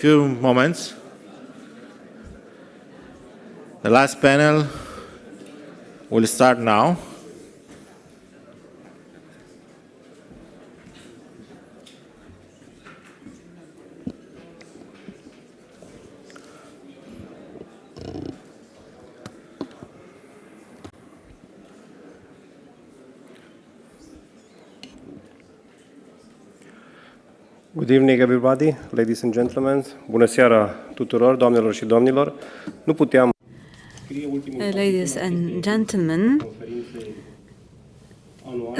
few moments. The last panel will start now. Good evening, everybody, ladies and gentlemen. Bună seara tuturor, doamnelor și domnilor. Nu puteam. Ladies and gentlemen,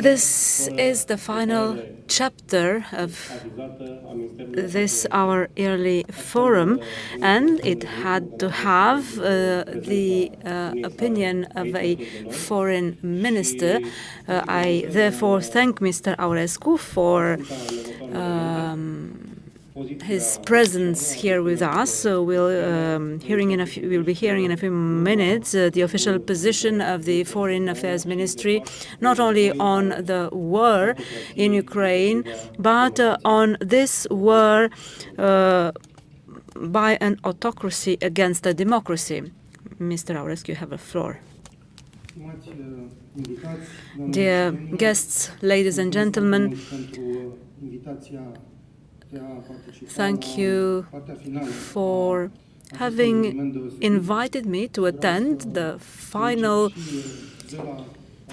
this is the final chapter of this our yearly forum, and it had to have the opinion of a foreign minister. I therefore thank Mr. AURESCU for his presence here with us. So we'll be hearing in a few minutes the official position of the Foreign Affairs Ministry, not only on the war in Ukraine, but on this war by an autocracy against a democracy. Mr. AURESCU, you have the floor. Dear guests, ladies and gentlemen, thank you for having invited me to attend the final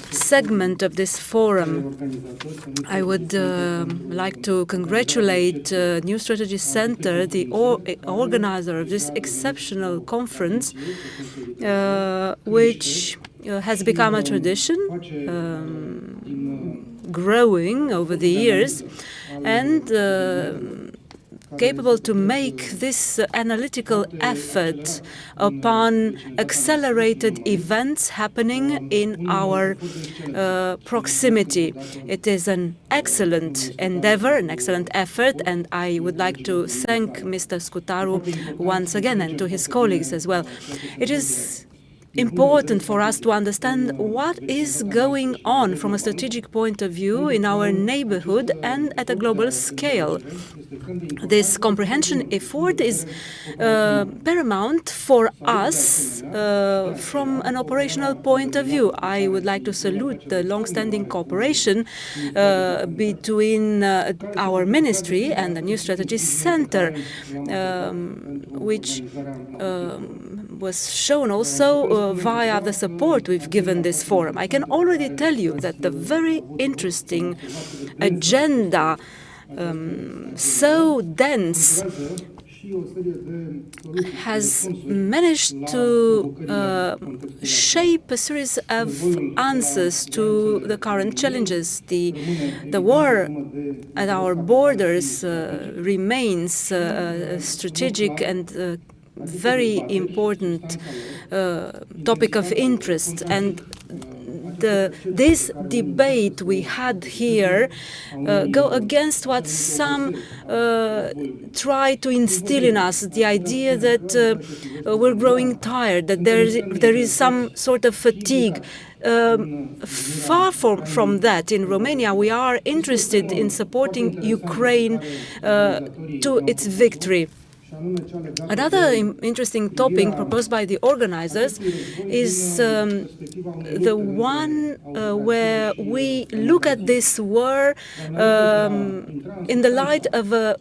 segment of this forum. I would like to congratulate New Strategy Center, the organizer of this exceptional conference, which has become a tradition, growing over the years, and capable to make this analytical effort upon accelerated events happening in our proximity. It is an excellent endeavor, an excellent effort, and I would like to thank Mr. SCUTARU once again, and to his colleagues as well. It is important for us to understand what is going on from a strategic point of view in our neighborhood and at a global scale. This comprehension effort is paramount for us from an operational point of view. I would like to salute the long-standing cooperation between our ministry and the New Strategy Center, which was shown also via the support we've given this forum. I can already tell you that the very interesting agenda, so dense, has managed to shape a series of answers to the current challenges. The war at our borders remains a strategic and very important topic of interest, and this debate we had here go against what some try to instill in us, the idea that we're growing tired, that there is some sort of fatigue. Far from that. In Romania, we are interested in supporting Ukraine to its victory. Another interesting topic proposed by the organizers is the one where we look at this war in the light of a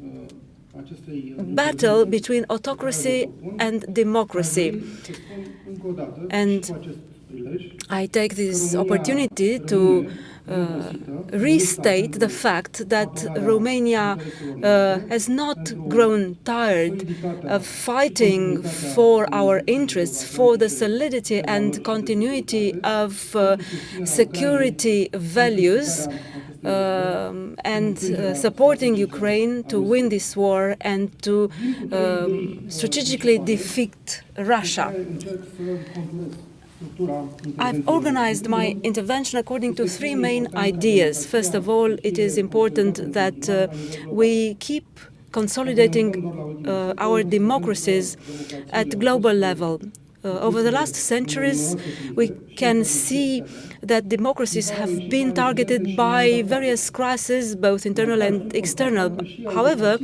battle between autocracy and democracy. And I take this opportunity to restate the fact that Romania has not grown tired of fighting for our interests, for the solidity and continuity of security values, and supporting Ukraine to win this war and to strategically defeat Russia. I've organized my intervention according to three main ideas. First of all, it is important that we keep consolidating our democracies at global level. over the last centuries, we can see that democracies have been targeted by various crises, both internal and external. However,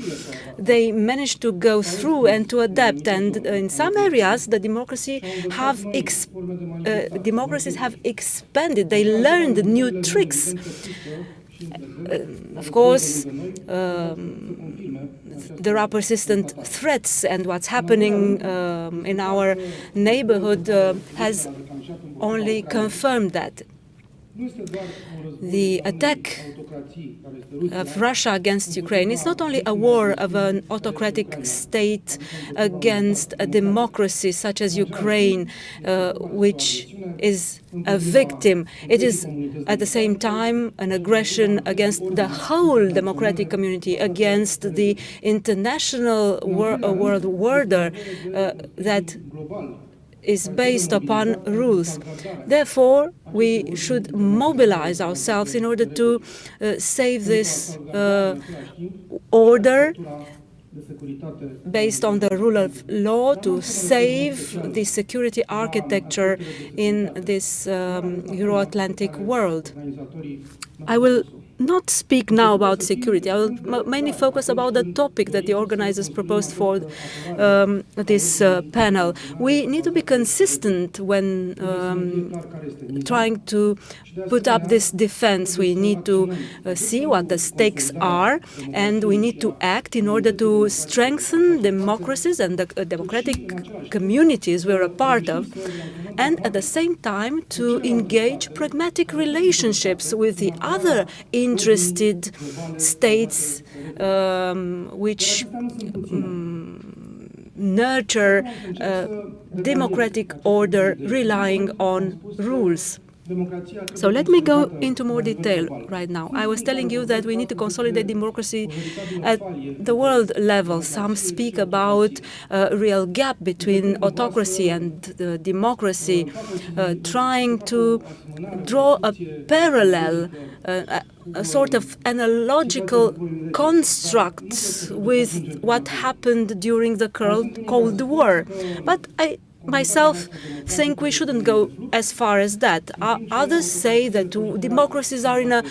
they managed to go through and to adapt, and in some areas, the democracies have expanded. They learned new tricks. Of course, there are persistent threats, and what's happening in our neighborhood has only confirmed that. The attack of Russia against Ukraine is not only a war of an autocratic state against a democracy such as Ukraine, which is a victim. It is at the same time an aggression against the whole democratic community, against the international world order that is based upon rules. Therefore, we should mobilize ourselves in order to save this order based on the rule of law, to save the security architecture in this Euro-Atlantic world. I will not speak now about security. I will mainly focus about the topic that the organizers proposed for this panel. We need to be consistent when trying to put up this defense. We need to see what the stakes are, and we need to act in order to strengthen democracies and the democratic communities we're a part of, and at the same time to engage pragmatic relationships with the other interested states which nurture democratic order relying on rules. So let me go into more detail right now. I was telling you that we need to consolidate democracy at the world level. Some speak about a real gap between autocracy and democracy, trying to draw a parallel, a sort of analogical construct with what happened during the Cold War. But I myself think we shouldn't go as far as that. Others say that democracies are in a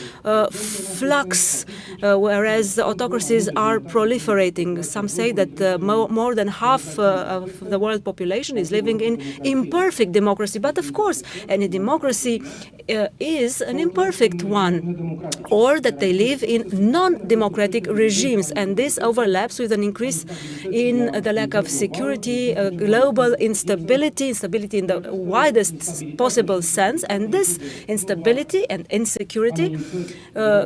flux, whereas autocracies are proliferating. Some say that more than half of the world population is living in imperfect democracy. But of course, any democracy is an imperfect one, or that they live in non-democratic regimes, and this overlaps with an increase in the lack of security, global instability in the widest possible sense, and this instability and insecurity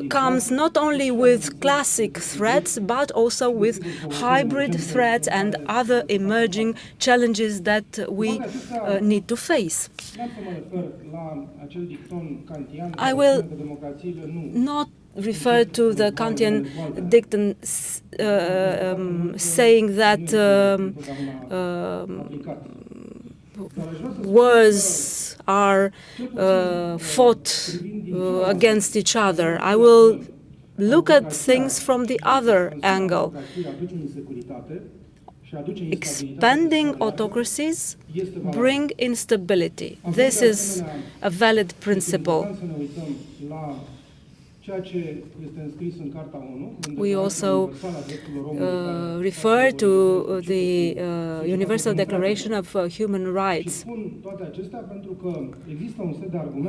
comes not only with classic threats, but also with hybrid threats and other emerging challenges that we need to face. I will not refer to the Kantian dictum saying that wars are fought against each other. I will look at things from the other angle. Expanding autocracies bring instability. This is a valid principle. We also refer to the Universal Declaration of Human Rights,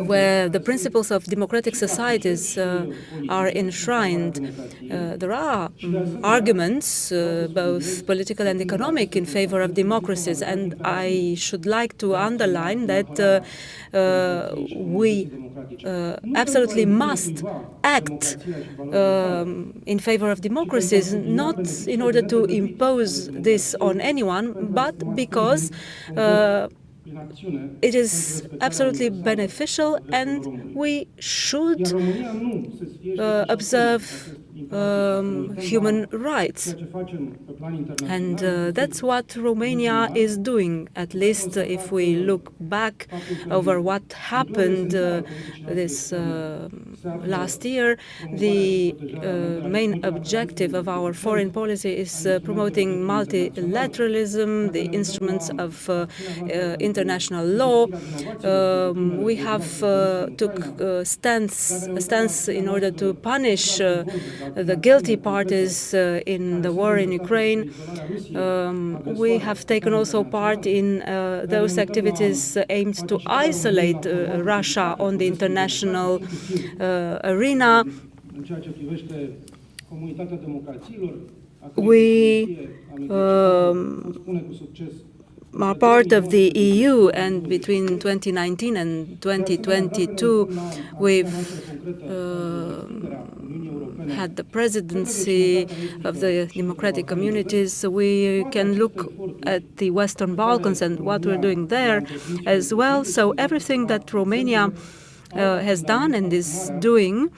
where the principles of democratic societies are enshrined. There are arguments, both political and economic, in favor of democracies, and I should like to underline that we absolutely must act in favor of democracies, not in order to impose this on anyone, but because it is absolutely beneficial, and we should observe human rights. And that's what Romania is doing, at least if we look back over what happened this last year. The main objective of our foreign policy is promoting multilateralism, the instruments of international law. We have took a stance in order to punish the guilty parties in the war in Ukraine. We have taken also part in those activities aimed to isolate Russia on the international arena. We are part of the EU, and between 2019 and 2022, we've had the presidency of the democratic communities. So we can look at the Western Balkans and what we're doing there as well. So everything that Romania has done and is doing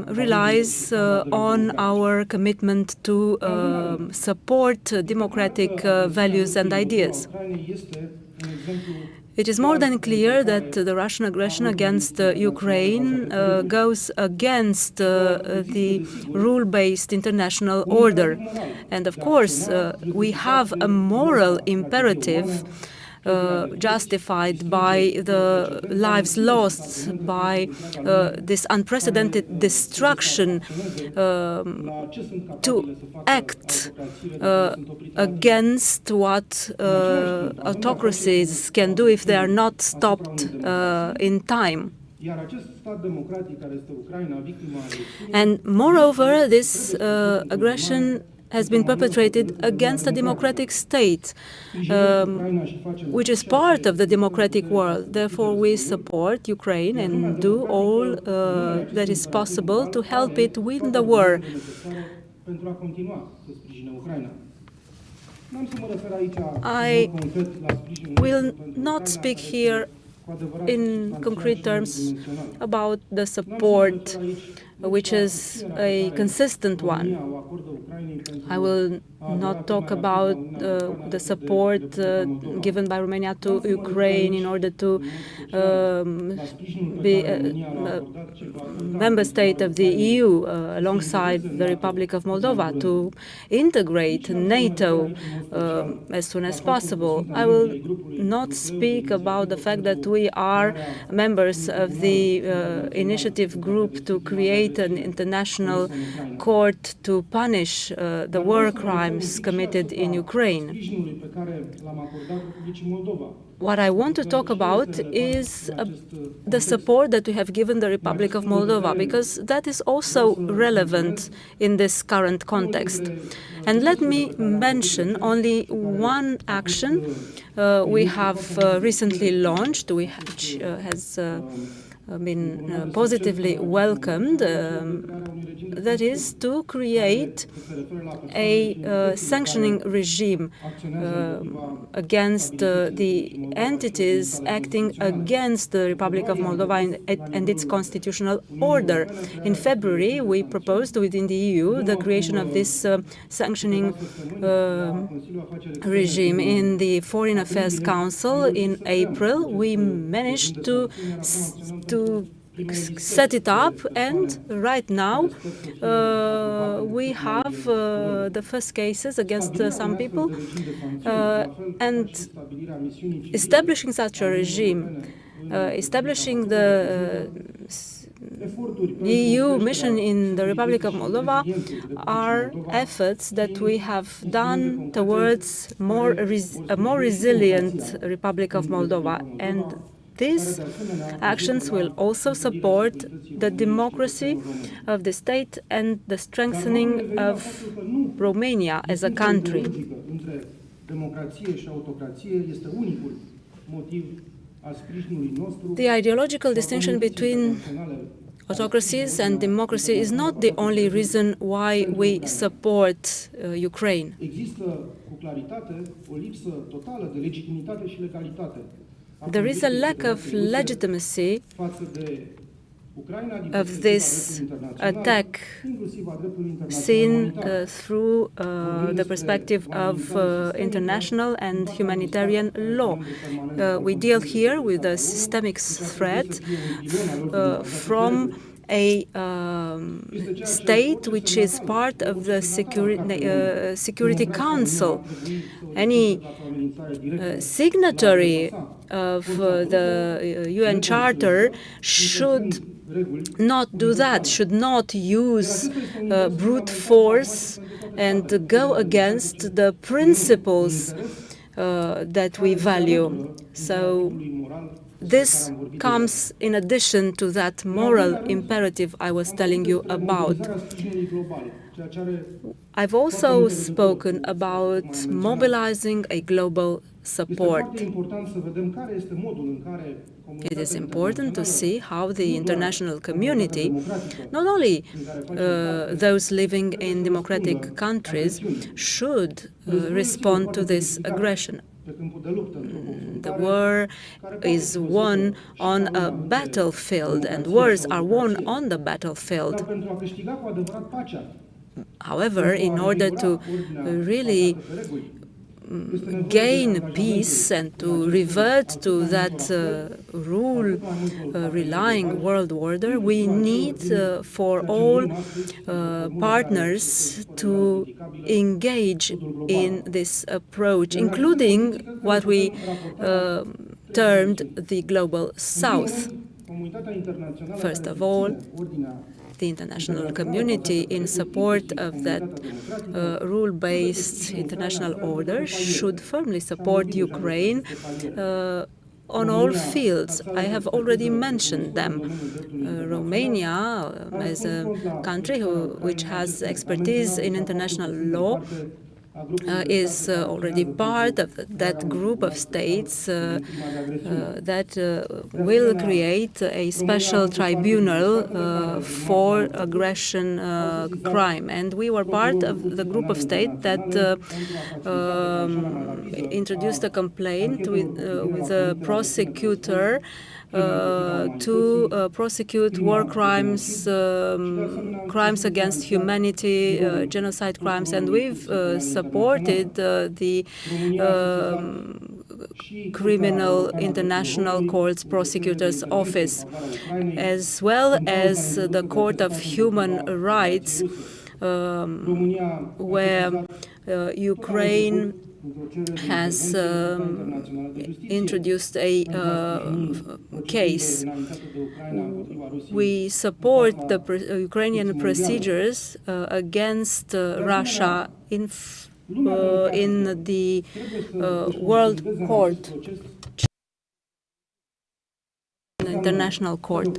relies on our commitment to support democratic values and ideas. It is more than clear that the Russian aggression against Ukraine goes against the rule-based international order. And of course, we have a moral imperative justified by the lives lost, by this unprecedented destruction, to act against what autocracies can do if they are not stopped in time. And moreover, this aggression has been perpetrated against a democratic state, which is part of the democratic world. Therefore, we support Ukraine and do all that is possible to help it win the war. I will not speak here in concrete terms about the support, which is a consistent one. I will not talk about the support given by Romania to Ukraine in order to be a member state of the EU alongside the Republic of Moldova, to integrate NATO as soon as possible. I will not speak about the fact that we are members of the initiative group to create an international court to punish the war crimes committed in Ukraine. What I want to talk about is the support that we have given the Republic of Moldova, because that is also relevant in this current context. And let me mention only one action we have recently launched, which has been positively welcomed, that is to create a sanctioning regime against the entities acting against the Republic of Moldova and its constitutional order. In February, we proposed within the EU the creation of this sanctioning regime. In the Foreign Affairs Council in April, we managed to set it up, and right now we have the first cases against some people, and establishing such a regime, establishing the EU mission in the Republic of Moldova are efforts that we have done towards a more resilient Republic of Moldova, and these actions will also support the democracy of the state and the strengthening of Romania as a country. The ideological distinction between autocracies and democracy is not the only reason why we support Ukraine. There is a lack of legitimacy of this attack seen through the perspective of international and humanitarian law. We deal here with a systemic threat from a state which is part of the Security Council. Any signatory of the UN Charter should not do that, should not use brute force and go against the principles that we value. So this comes in addition to that moral imperative I was telling you about. I've also spoken about mobilizing a global support. It is important to see how the international community, not only those living in democratic countries, should respond to this aggression. The war is won on a battlefield, and wars are won on the battlefield. However, in order to really gain peace and to revert to that rule-relying world order, we need for all partners to engage in this approach, including what we termed the Global South. First of all, the international community, in support of that rule-based international order, should firmly support Ukraine on all fields. I have already mentioned them. Romania, as a country which has expertise in international law, is already part of that group of states that will create a special tribunal for aggression crime. And we were part of the group of states that introduced a complaint with a prosecutor to prosecute war crimes, crimes against humanity, genocide crimes, and we've supported the Criminal International Court's Prosecutor's Office, as well as the Court of Human Rights, where Ukraine has introduced a case. We support the Ukrainian procedures against Russia in the World Court, International Court.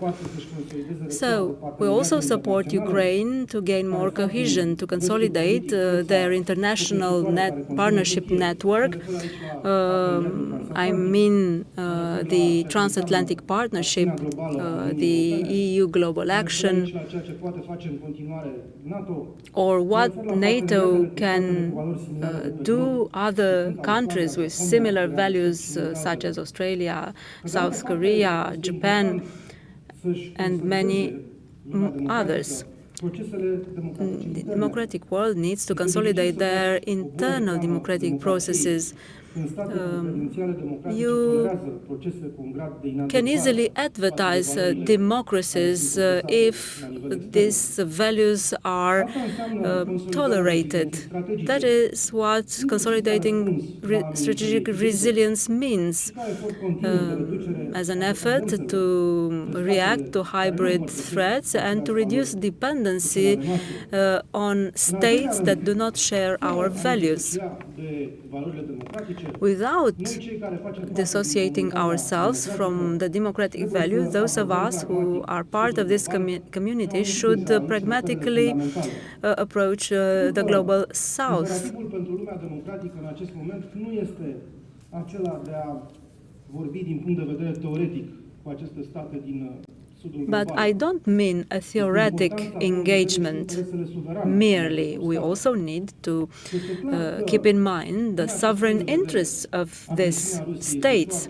So we also support Ukraine to gain more cohesion, to consolidate their international partnership network. I mean the transatlantic partnership, the EU Global Action, or what NATO can do other countries with similar values such as Australia, South Korea, Japan, and many others. The democratic world needs to consolidate their internal democratic processes. You can easily advertise democracies if these values are tolerated. That is what consolidating strategic resilience means, as an effort to react to hybrid threats and to reduce dependency on states that do not share our values. Without dissociating ourselves from the democratic value, those of us who are part of this community should pragmatically approach the Global South. But I don't mean a theoretic engagement merely. We also need to keep in mind the sovereign interests of these states.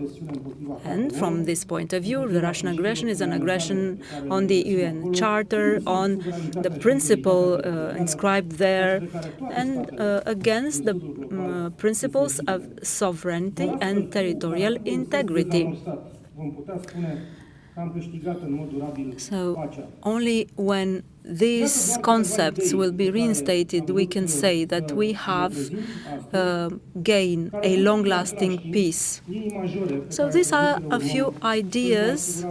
And from this point of view, the Russian aggression is an aggression on the UN Charter, on the principle inscribed there, and against the principles of sovereignty and territorial integrity. So only when these concepts will be reinstated, we can say that we have gained a long-lasting peace. So these are a few ideas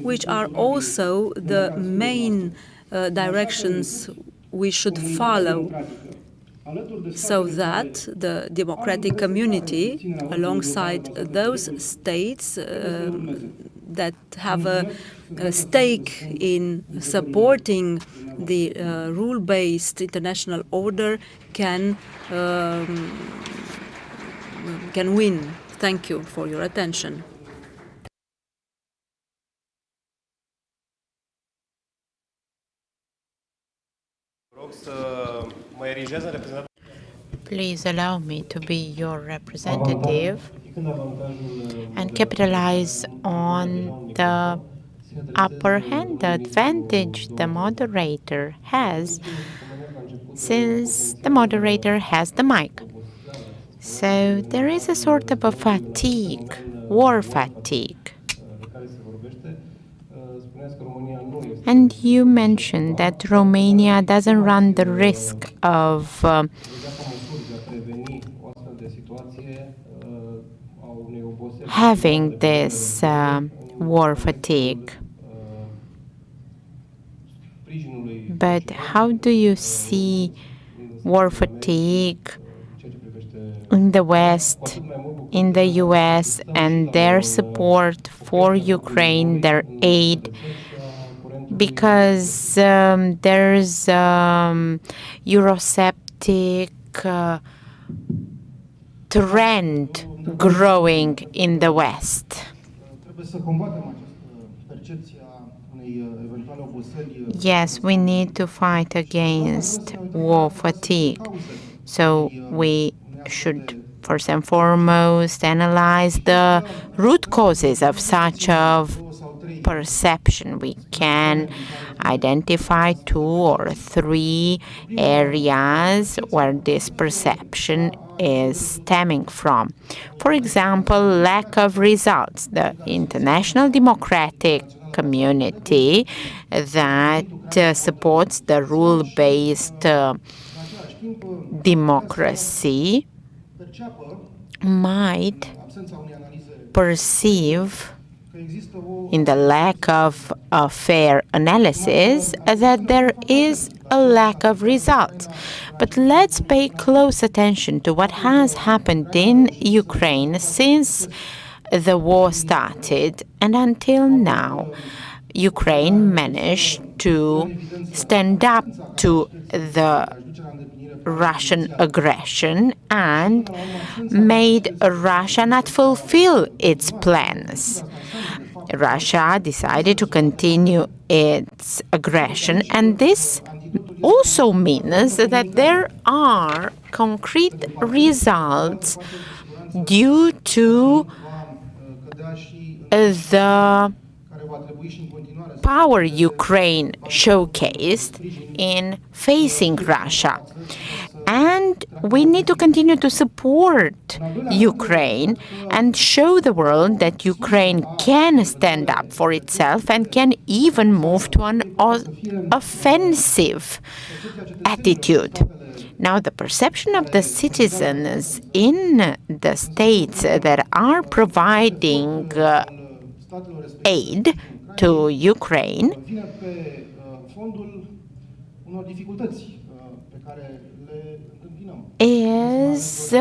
which are also the main directions we should follow, so that the democratic community, alongside those states that have a stake in supporting the rule-based international order, can win. Thank you for your attention. Please allow me to be your representative and capitalize on the upper hand, the advantage the moderator has, since the moderator has the mic. So there is a sort of a fatigue, war fatigue. And you mentioned that Romania doesn't run the risk of having this war fatigue. But how do you see war fatigue in the West, in the US, and their support for Ukraine, their aid? Because there's Eurosceptic trend growing in the West. Yes, we need to fight against war fatigue. So we should first and foremost analyze the root causes of such a perception. We can identify 2 or 3 areas where this perception is stemming from. For example, lack of results. The international democratic community that supports the rule-based democracy might perceive, in the lack of a fair analysis, that there is a lack of results. But let's pay close attention to what has happened in Ukraine since the war started and until now. Ukraine managed to stand up to the Russian aggression and made Russia not fulfill its plans. Russia decided to continue its aggression, and this also means that there are concrete results due to the power Ukraine showcased in facing Russia. And we need to continue to support Ukraine and show the world that Ukraine can stand up for itself and can even move to an offensive attitude. Now, the perception of the citizens in the states that are providing aid to Ukraine is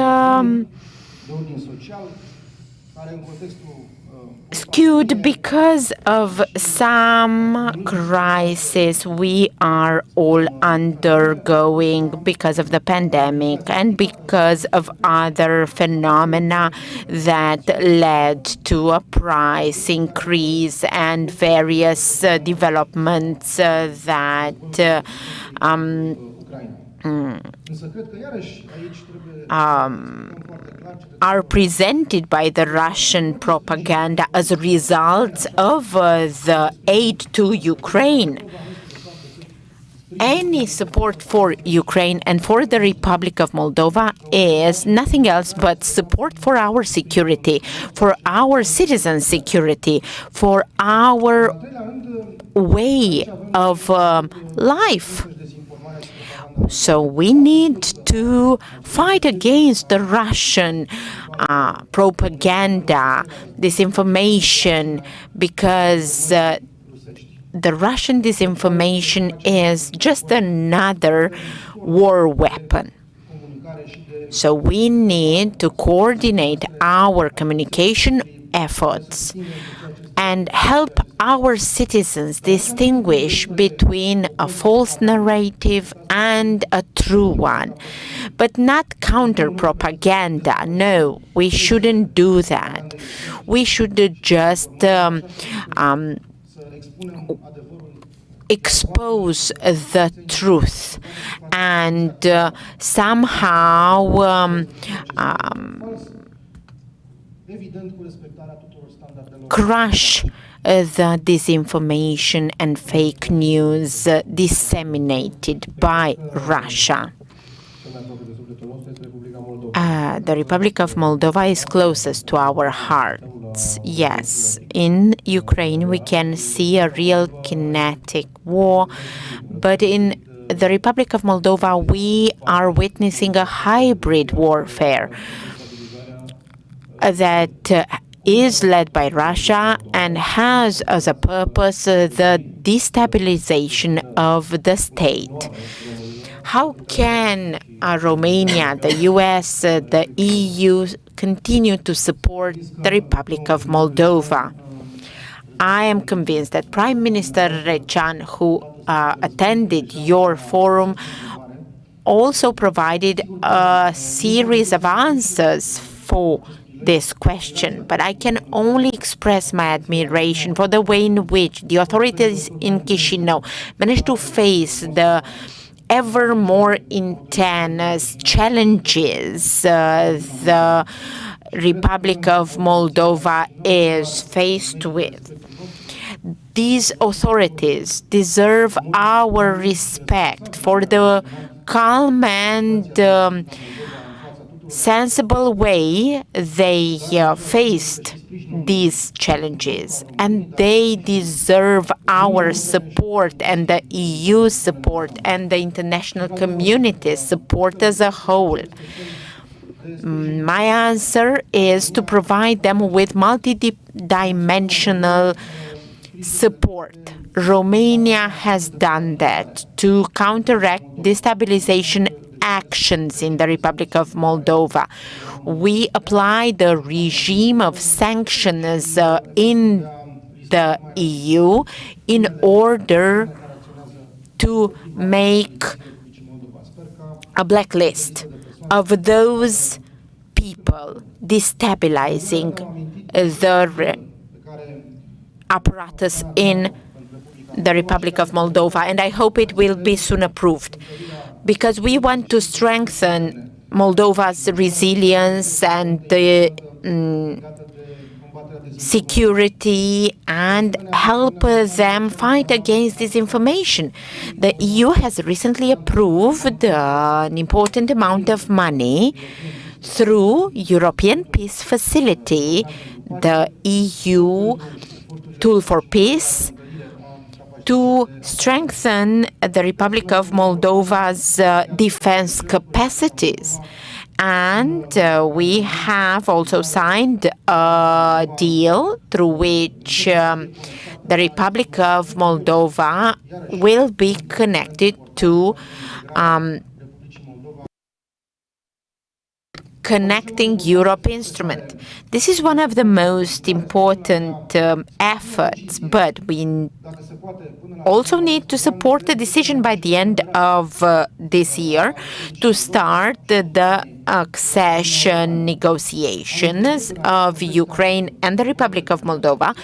skewed because of some crisis we are all undergoing because of the pandemic and because of other phenomena that led to a price increase and various developments that are presented by the Russian propaganda as a result of the aid to Ukraine. Any support for Ukraine and for the Republic of Moldova is nothing else but support for our security, for our citizens' security, for our way of life. So we need to fight against the Russian propaganda, disinformation, because the Russian disinformation is just another war weapon. So we need to coordinate our communication efforts and help our citizens distinguish between a false narrative and a true one, but not counter-propaganda. No, we shouldn't do that. We should just expose the truth and somehow crush the disinformation and fake news disseminated by Russia. The Republic of Moldova is closest to our hearts. Yes, in Ukraine we can see a real kinetic war, but in the Republic of Moldova we are witnessing a hybrid warfare that is led by Russia and has as a purpose the destabilization of the state. How can Romania, the US, the EU continue to support the Republic of Moldova? I am convinced that Prime Minister Racean, who attended your forum, also provided a series of answers for this question, but I can only express my admiration for the way in which the authorities in Chisinau managed to face the ever more intense challenges the Republic of Moldova is faced with. These authorities deserve our respect for the calm and sensible way they faced these challenges, and they deserve our support and the EU support and the international community's support as a whole. My answer is to provide them with multidimensional support. Romania has done that to counteract destabilization actions in the Republic of Moldova. We apply the regime of sanctions in the EU in order to make a blacklist of those people destabilizing the apparatus in the Republic of Moldova, and I hope it will be soon approved, because we want to strengthen Moldova's resilience and the security and help them fight against disinformation. The EU has recently approved an important amount of money through European Peace Facility, the EU Tool for Peace, to strengthen the Republic of Moldova's defense capacities. And we have also signed a deal through which the Republic of Moldova will be connected to Connecting Europe instrument. This is one of the most important efforts, but we also need to support the decision by the end of this year to start the accession negotiations of Ukraine and the Republic of Moldova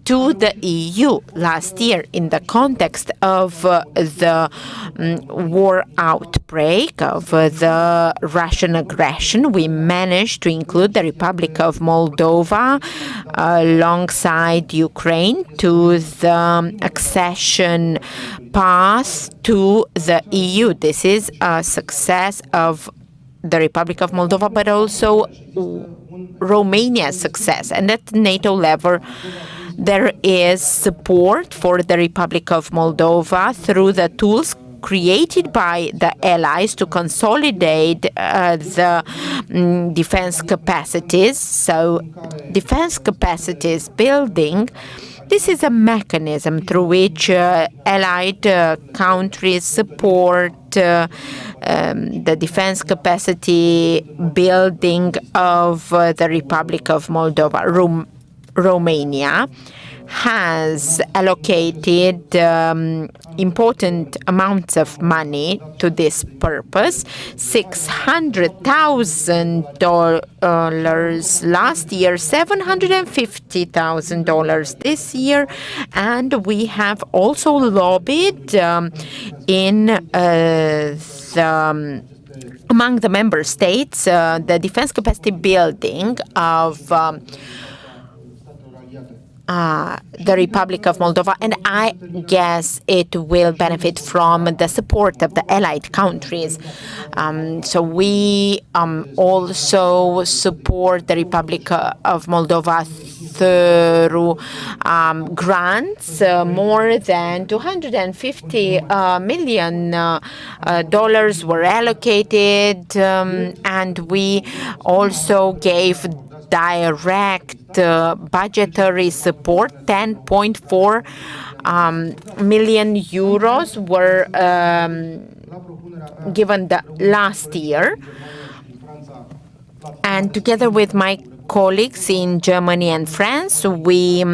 to the EU last year in the context of the war outbreak of the Russian aggression. We managed to include the Republic of Moldova alongside Ukraine to the accession path to the EU. This is a success of the Republic of Moldova, but also Romania's success. And at NATO level, there is support for the Republic of Moldova through the tools created by the allies to consolidate the defense capacities. So defense capacities building, this is a mechanism through which allied countries support the defense capacity building of the Republic of Moldova. Romania has allocated important amounts of money to this purpose, $600,000 last year, $750,000 this year, and we have also lobbied among the member states the defense capacity building of the Republic of Moldova, and I guess it will benefit from the support of the allied countries. So we also support the Republic of Moldova through grants. More than $250 million were allocated, and we also gave direct budgetary support. 10.4 million euros were given last year. And together with my colleagues in Germany and France, we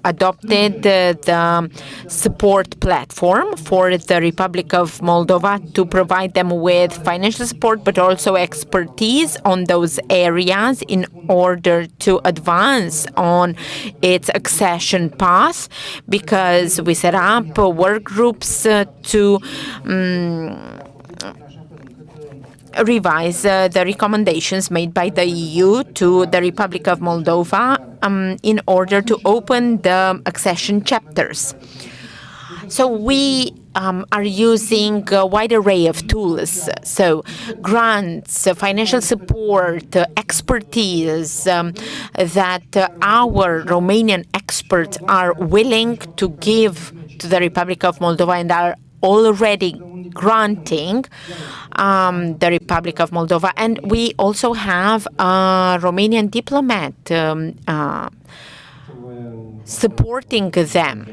adopted the support platform for the Republic of Moldova to provide them with financial support, but also expertise on those areas in order to advance on its accession path, because we set up work groups to revise the recommendations made by the EU to the Republic of Moldova in order to open the accession chapters. So we are using a wide array of tools, so grants, financial support, expertise that our Romanian experts are willing to give to the Republic of Moldova and are already granting the Republic of Moldova. And we also have a Romanian diplomat supporting them.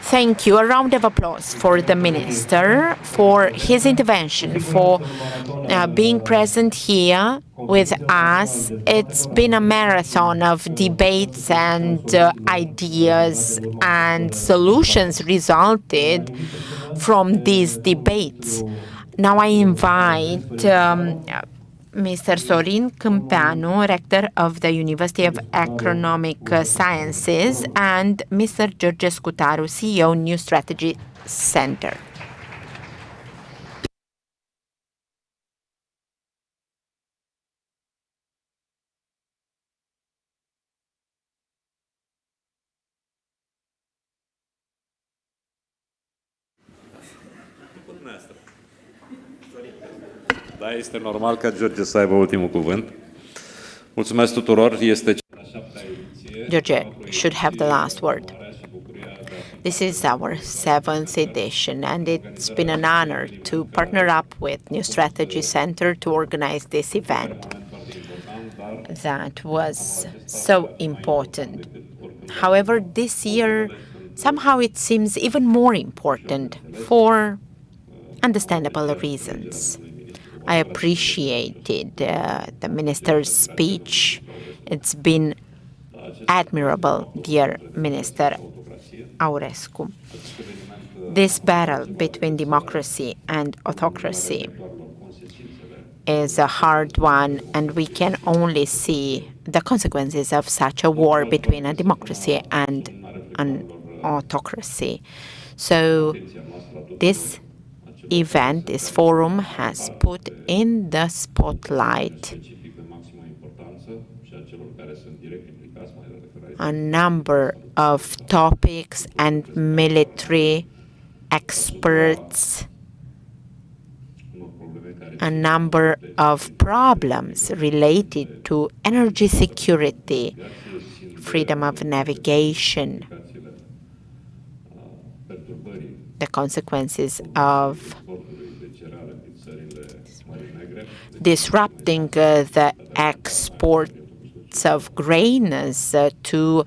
Thank you. A round of applause for the Minister for his intervention, for being present here with us. It's been a marathon of debates and ideas, and solutions resulted from these debates. Now I invite Mr. Sorin CîMPEANU, Rector of the University of Agronomic Sciences, and Mr. George SCUTARU, CEO, New Strategy Center. Da, este normal ca George să aibă ultimul cuvânt. Mulțumesc tuturor. Este George should have the last word. This is our 7th edition, and it's been an honor to partner up with New Strategy Center to organize this event that was so important. However, this year, somehow it seems even more important for understandable reasons. I appreciated the minister's speech. It's been admirable, dear Minister AURESCU. This battle between democracy and autocracy is a hard one, and we can only see the consequences of such a war between a democracy and an autocracy. So this event, this forum, has put in the spotlight a number of topics and military experts, a number of problems related to energy security, freedom of navigation, the consequences of disrupting the exports of grains to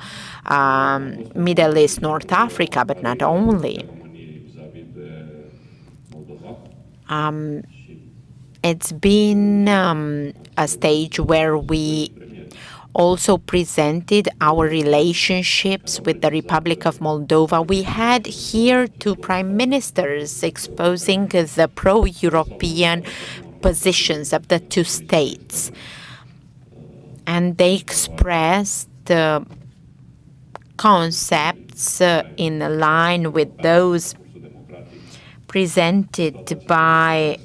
Middle East, North Africa, but not only. It's been a stage where we also presented our relationships with the Republic of Moldova. We had here two prime ministers exposing the pro-European positions of the two states. And they expressed concepts in line with those presented by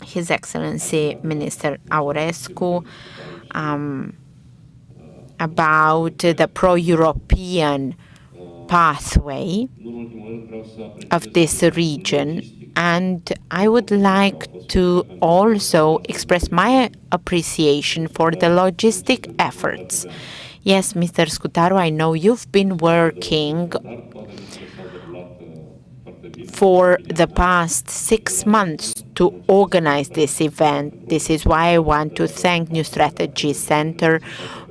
His Excellency Minister AURESCU about the pro-European pathway of this region. And I would like to also express my appreciation for the logistic efforts. Yes, Mr. SCUTARU, I know you've been working for the past 6 months to organize this event. This is why I want to thank New Strategy Center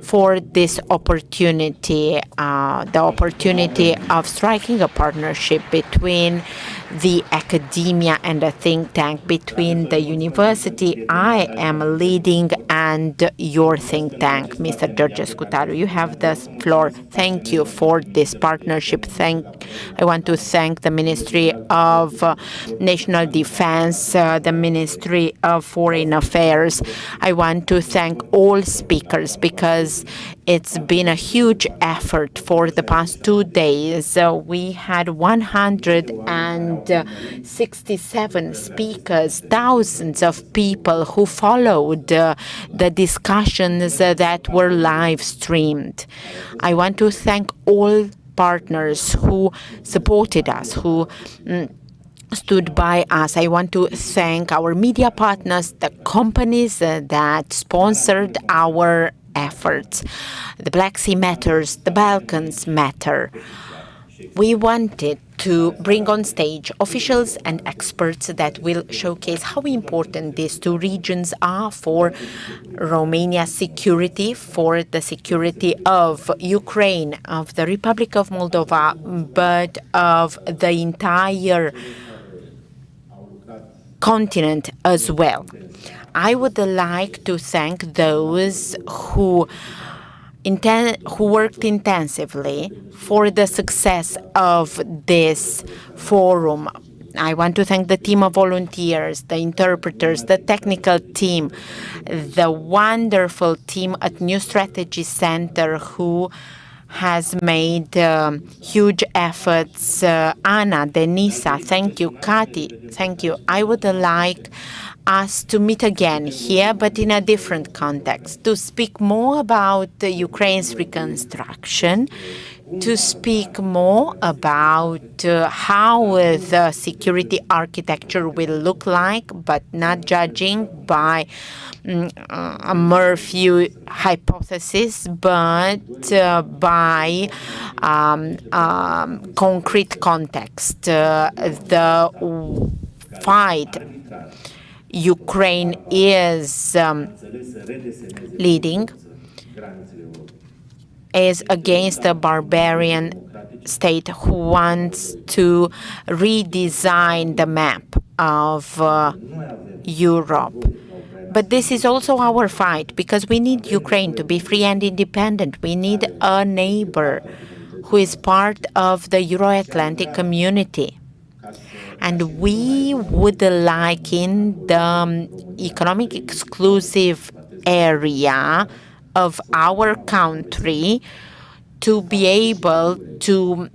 for this opportunity, the opportunity of striking a partnership between the academia and a think tank, between the university I am leading and your think tank. Mr. George SCUTARU, you have the floor. Thank you for this partnership. I want to thank the Ministry of National Defense, the Ministry of Foreign Affairs. I want to thank all speakers because it's been a huge effort for the past 2 days. We had 167 speakers, thousands of people who followed the discussions that were live streamed. I want to thank all partners who supported us, who stood by us. I want to thank our media partners, the companies that sponsored our efforts. The Black Sea matters, the Balkans matter. We wanted to bring on stage officials and experts that will showcase how important these two regions are for Romania's security, for the security of Ukraine, of the Republic of Moldova, but of the entire continent as well. I would like to thank those who worked intensively for the success of this forum. I want to thank the team of volunteers, the interpreters, the technical team, the wonderful team at New Strategy Center who has made huge efforts. Anna, Denisa, thank you. Kati, thank you. I would like us to meet again here, but in a different context, to speak more about Ukraine's reconstruction, to speak more about how the security architecture will look like, but not judging by a Murphy hypothesis, but by concrete context. The fight Ukraine is leading is against a barbarian state who wants to redesign the map of Europe. But this is also our fight, because we need Ukraine to be free and independent. We need a neighbor who is part of the Euro-Atlantic community. And we would like, in the economic exclusive area of our country, to be able to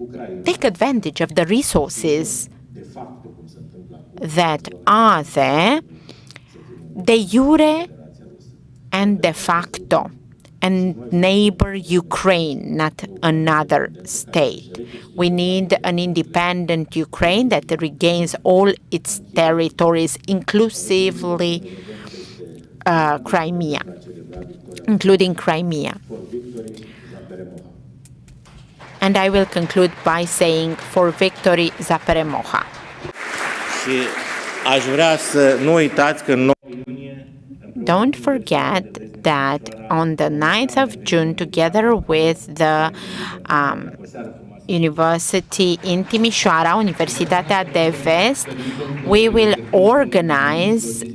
take advantage of the resources that are there, de jure and de facto, and neighbor Ukraine, not another state. We need an independent Ukraine that regains all its territories, inclusively Crimea, including Crimea. And I will conclude by saying, for victory, Zapere Moha. Și aș vrea să nu uitați că Don't forget that on the 9th of June, together with the University in Timisoara, Universitatea de Vest, we will organize